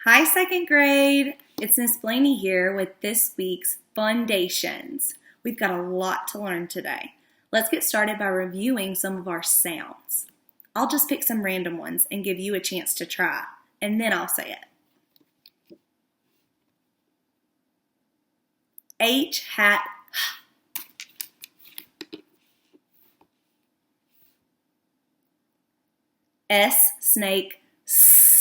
Hi, second grade. It's Miss Blaney here with this week's Fundations. We've got a lot to learn today. Let's get started by reviewing some of our sounds. I'll just pick some random ones and give you a chance to try, and then I'll say it. H, hat, S, snake, S.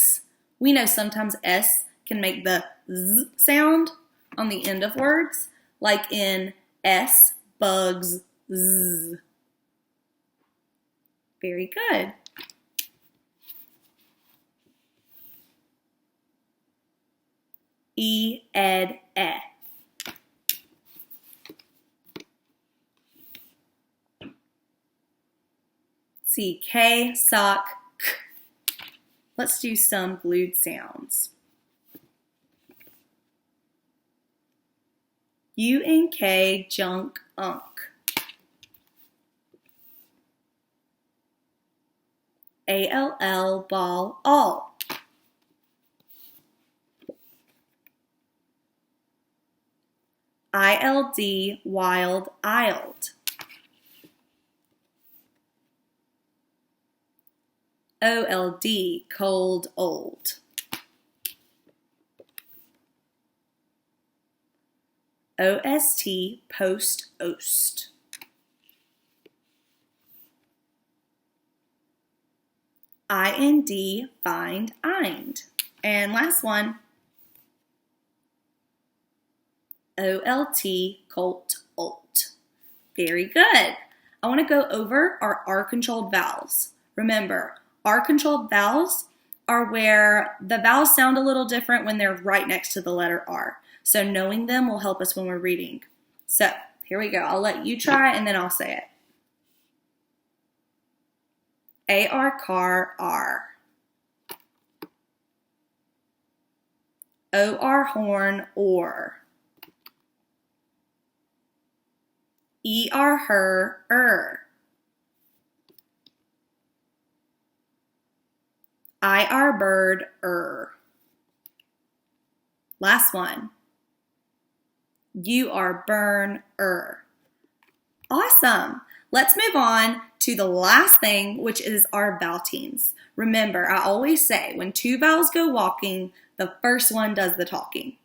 We know sometimes S can make the Z sound on the end of words, like in S, bugs, Z. Very good. E, ed, e. C, K, sock, K. Let's do some glued sounds. U and K, junk, unk. ALL, ball, all. ILD, wild, isled. OLD, cold, old. OST, post, oast. IND, find, ind. And last one, OLT, colt, olt. Very good. I want to go over our R-controlled vowels. Remember, R-controlled vowels are where the vowels sound a little different when they're right next to the letter R. So knowing them will help us when we're reading. So here we go. I'll let you try and then I'll say it. AR, car, R. OR, horn, or. ER, her, IR, bird, Last one. You are burn, Awesome. Let's move on to the last thing, which is our vowelings. Remember, I always say when two vowels go walking, the first one does the talking.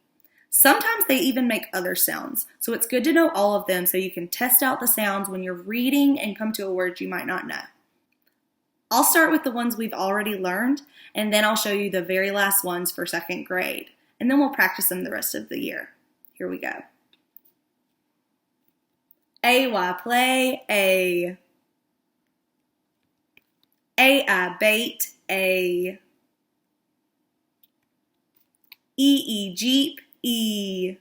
Sometimes they even make other sounds, so it's good to know all of them so you can test out the sounds when you're reading and come to a word you might not know. I'll start with the ones we've already learned, and then I'll show you the very last ones for second grade, and then we'll practice them the rest of the year. Here we go. AY, play, A. AI, bait, A. EE, jeep, E.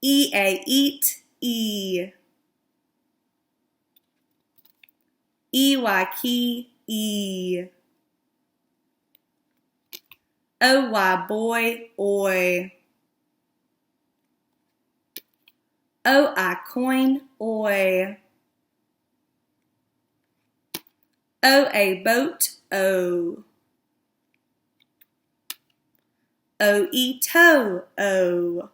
EA, eat, E. EY, key, E. OY, boy, oi. OI, coin, oi. OA, boat, O. OE, toe, O.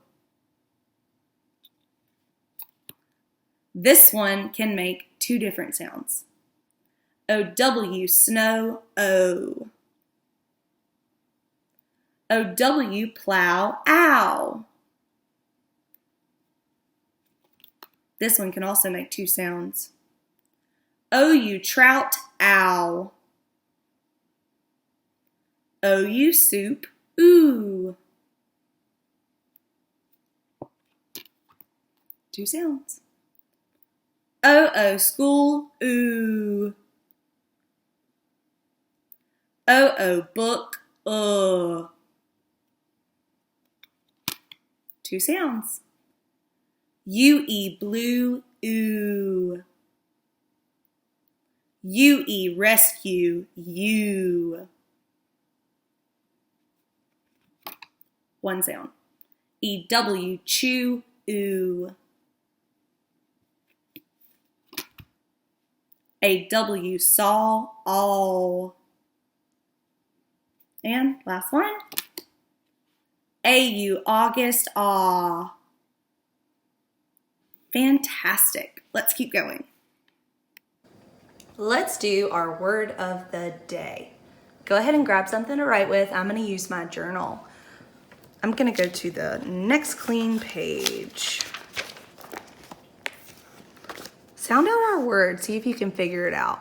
This one can make two different sounds. OW, snow, O. OW, plow, ow. This one can also make two sounds. OU, trout, ow. OU, soup, ooh. Two sounds. OO, school, ooh. OO, book, Two sounds. UE, blue, ooh. UE, rescue, you. One sound. EW, chew, ooh. AW, saw, all. And last one. A-U, August, aw. Fantastic. Let's keep going. Let's do our word of the day. Go ahead and grab something to write with. I'm going to use my journal. I'm going to go to the next clean page. Sound out our word. See if you can figure it out.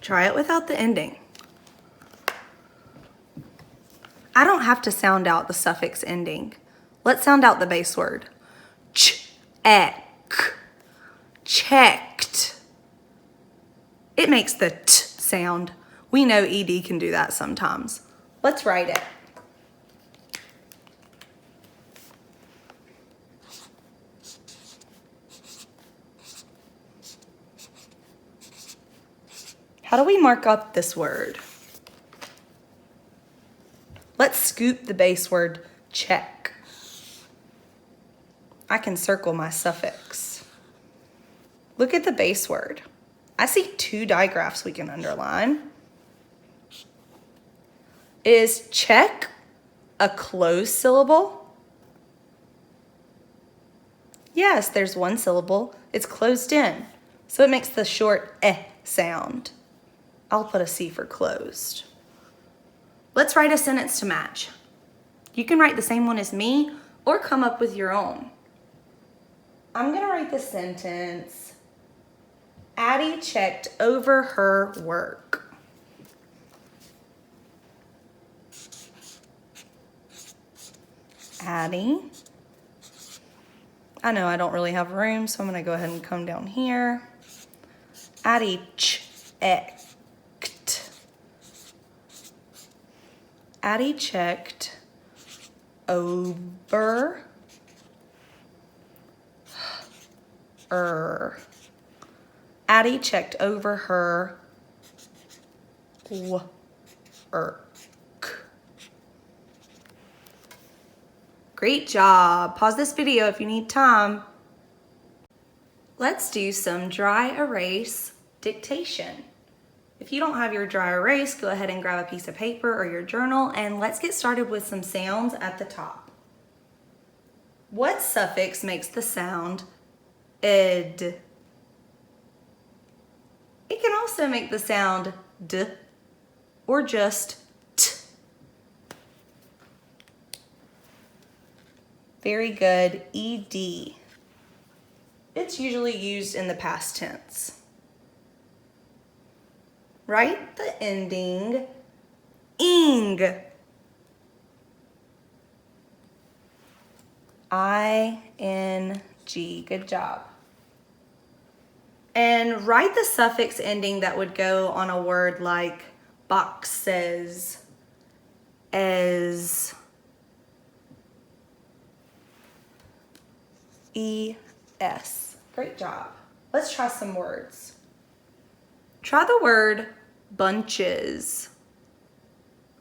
Try it without the ending. I don't have to sound out the suffix ending. Let's sound out the base word. Check. Checked. It makes the t sound. We know ED can do that sometimes. Let's write it. How do we mark up this word? Let's scoop the base word check. I can circle my suffix. Look at the base word. I see two digraphs we can underline. Is check a closed syllable? Yes, there's one syllable. It's closed in, so it makes the short eh sound. I'll put a C for closed. Let's write a sentence to match. You can write the same one as me or come up with your own. I'm gonna write the sentence, Addie checked over her work. Addie. I know I don't really have room, so I'm gonna go ahead and come down here. Addie checked. Addie checked over Addie checked over her work. Great job. Pause this video if you need time. Let's do some dry erase dictation. If you don't have your dry erase, go ahead and grab a piece of paper or your journal, and let's get started with some sounds at the top. What suffix makes the sound ed? It can also make the sound d or just t. Very good, ed. It's usually used in the past tense. Write the ending ing. I-N-G. Good job. And write the suffix ending that would go on a word like boxes, es, es. Great job. Let's try some words. Try the word bunches.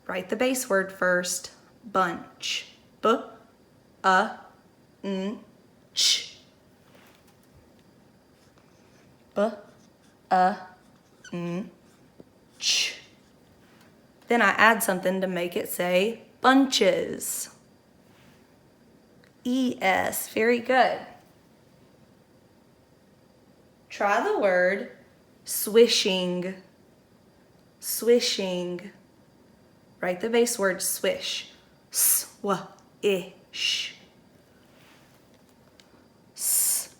Write the base word first. Bunch. B-a-n-ch. B-a-n-ch. Then I add something to make it say bunches. E-S. Very good. Try the word swishing. Swishing. Write the base word swish. S-w-ish. S-w-ish.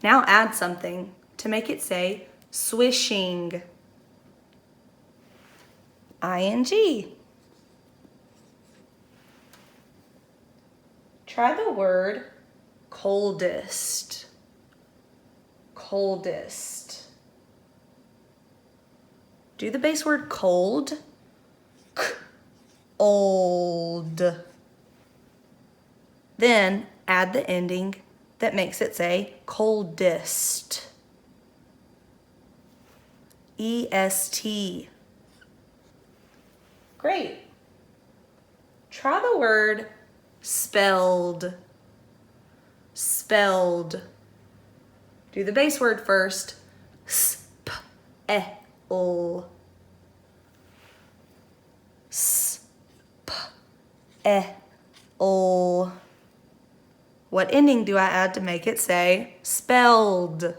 Now add something to make it say swishing. I-N-G. Try the word coldest. Coldest. Do the base word cold. Old. Then add the ending that makes it say coldest. E-S-T. Great. Try the word spelled. Spelled. Do the base word first. S-p-e-l. S-p-e-l. What ending do I add to make it say spelled?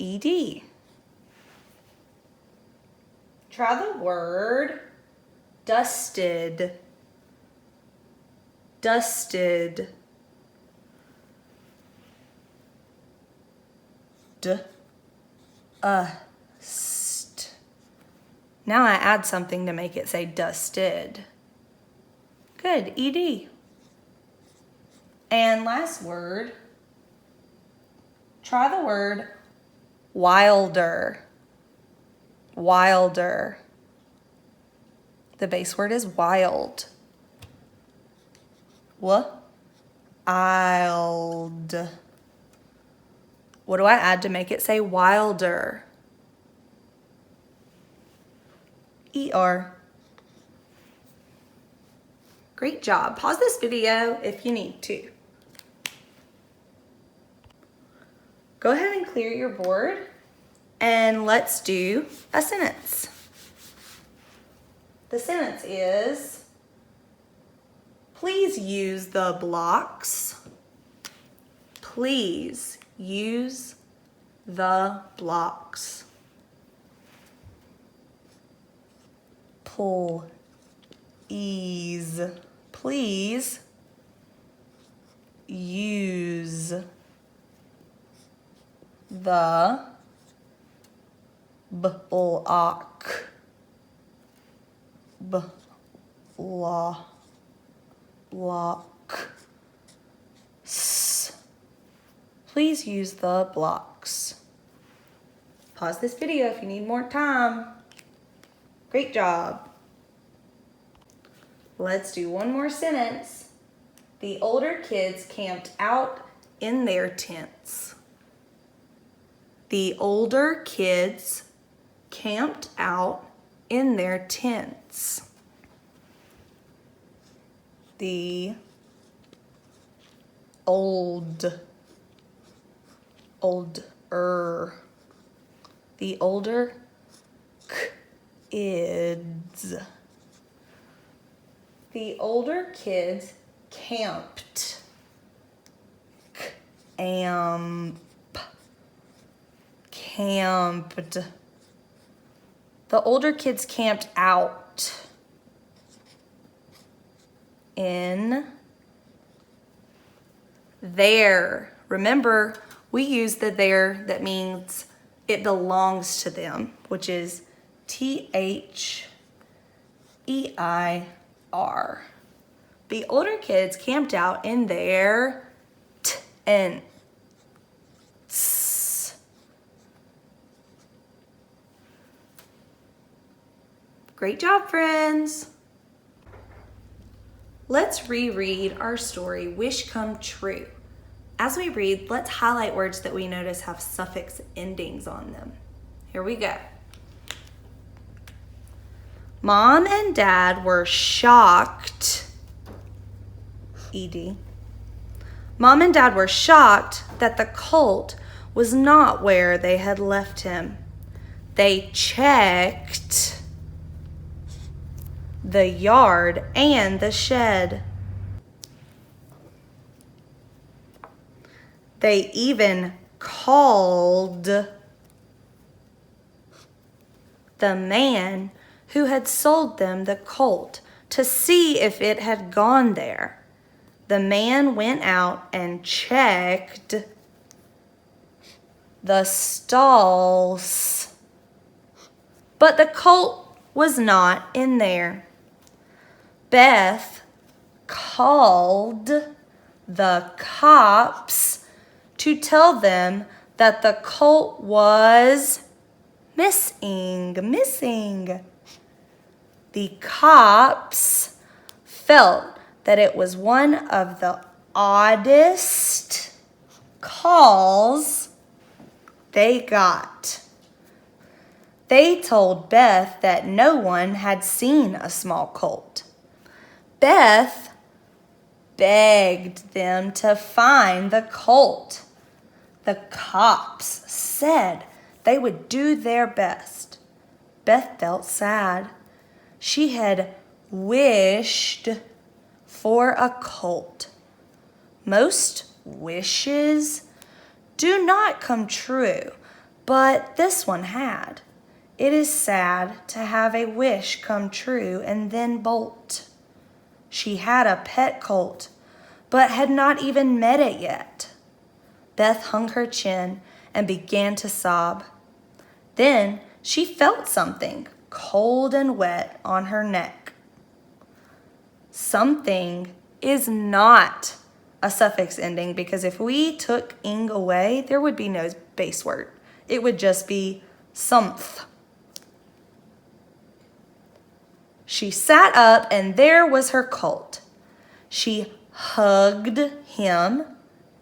ED. Try the word dusted. Dusted. D-ust. Now I add something to make it say dusted. Good, ED. And last word, try the word wilder. Wilder. The base word is wild. Wild. What do I add to make it say wilder? ER. Great job. Pause this video if you need to. Go ahead and clear your board and let's do a sentence. The sentence is, please use the blocks. Please use the blocks. Please. Please use the block. Blocks. Please use the blocks. Pause this video if you need more time. Great job. Let's do one more sentence. The older kids camped out in their tents. The older kids camped out in their tents. The older. The older kids. The older kids camped. Camped. The older kids camped out in their. Remember, we use the there that means it belongs to them, which is THEIR. The older kids camped out in their tents. Great job, friends. Let's reread our story, Wish Come True. As we read, let's highlight words that we notice have suffix endings on them. Here we go. Mom and Dad were shocked. ED. Mom and Dad were shocked that the colt was not where they had left him. They checked the yard and the shed. They even called the man who had sold them the colt to see if it had gone there. The man went out and checked the stalls, but the colt was not in there. Beth called the cops to tell them that the colt was missing. The cops felt that it was one of the oddest calls they got. They told Beth that no one had seen a small colt. Beth begged them to find the colt. The cops said they would do their best. Beth felt sad. She had wished for a colt. Most wishes do not come true, but this one had. It is sad to have a wish come true and then bolt. She had a pet colt, but had not even met it yet. Beth hung her chin and began to sob. Then she felt something cold and wet on her neck. Something is not a suffix ending because if we took ing away, there would be no base word. It would just be someth. She sat up and there was her colt. She hugged him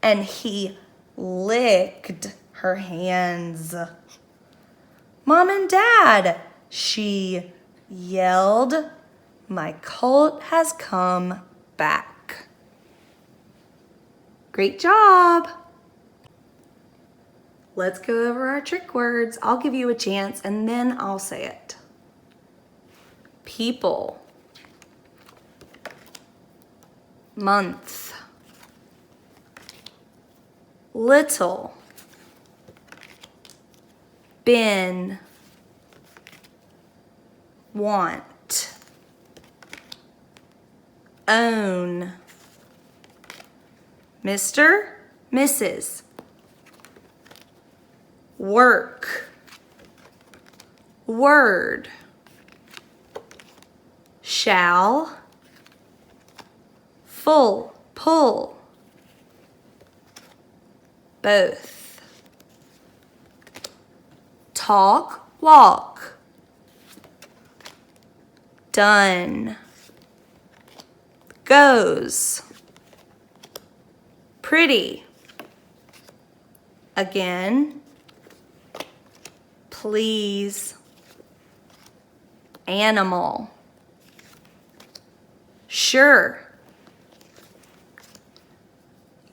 and he licked her hands. Mom and Dad, she yelled, my colt has come back. Great job. Let's go over our trick words. I'll give you a chance and then I'll say it. People, month, little, been, want, own, Mr., Mrs., work, word, shall, full, pull, both, talk, walk, done, goes, pretty, again, please, animal, sure,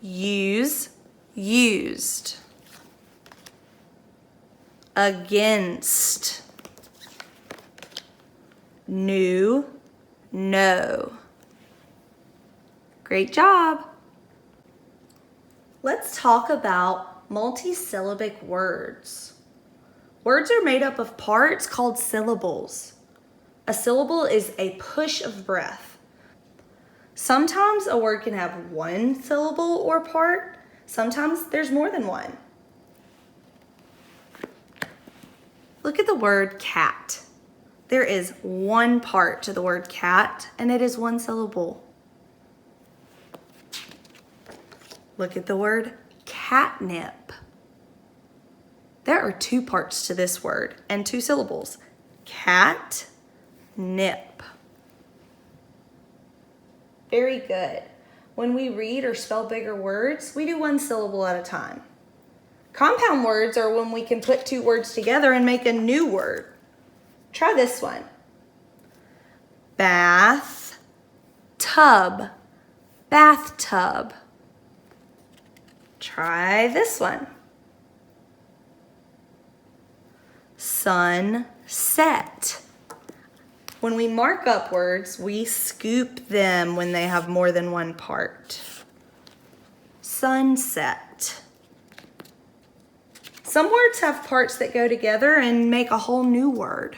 use, used, against, new, no. Great job. Let's talk about multisyllabic words. Words are made up of parts called syllables. A syllable is a push of breath. Sometimes a word can have one syllable or part. Sometimes there's more than one. Look at the word cat. There is one part to the word cat, and it is one syllable. Look at the word catnip. There are two parts to this word and two syllables. Cat, nip. Very good. When we read or spell bigger words, we do one syllable at a time. Compound words are when we can put two words together and make a new word. Try this one. Bath, tub, bathtub. Try this one. Sunset. When we mark up words, we scoop them when they have more than one part. Sunset. Some words have parts that go together and make a whole new word,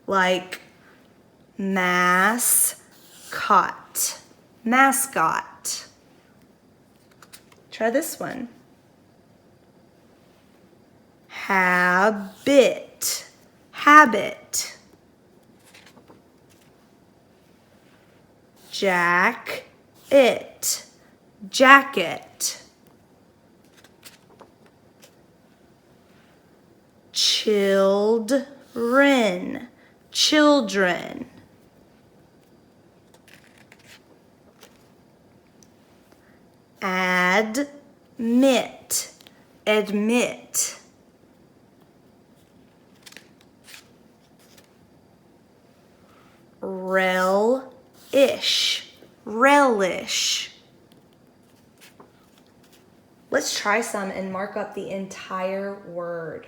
like mascot, mascot. Try this one. Habit, habit. Jacket, jacket. Children, children. Admit, admit. Relish, relish. Let's try some and mark up the entire word.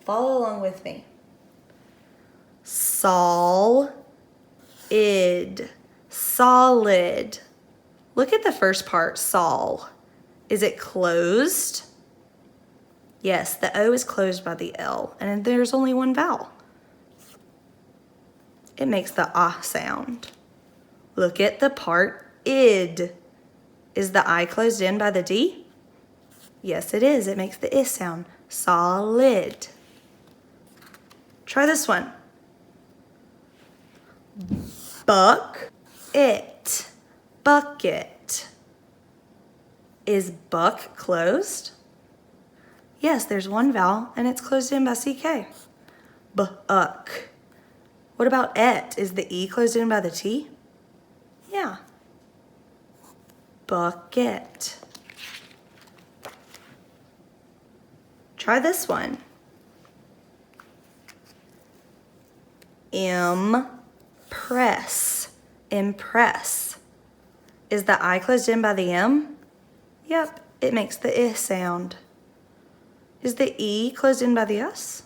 Follow along with me. Solid. Solid. Look at the first part, sol. Is it closed? Yes, the O is closed by the L, and there's only one vowel. It makes the ah sound. Look at the part id. Is the I closed in by the D? Yes, it is. It makes the I sound. Solid. Try this one. Buck it. Bucket. Is buck closed? Yes, there's one vowel and it's closed in by CK. Buck. What about et? Is the E closed in by the T? Yeah. Bucket. Try this one. Impress. Impress. Is the I closed in by the M? Yep, it makes the I sound. Is the E closed in by the S?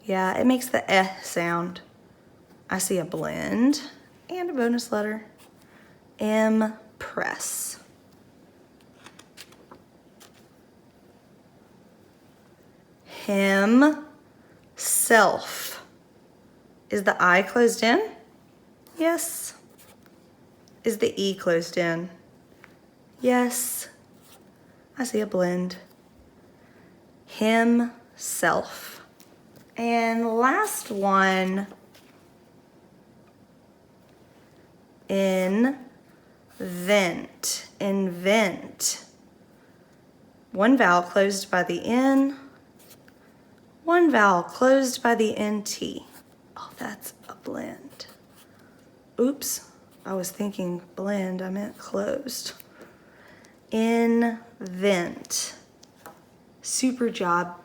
Yeah, it makes the eh sound. I see a blend and a bonus letter. Impress. Himself. Is the I closed in? Yes. Is the E closed in? Yes. I see a blend. Himself. And last one. Invent. Invent. One vowel closed by the N. One vowel closed by the NT. Oh, that's a blend. Oops, I was thinking blend, I meant closed. Invent. Super job.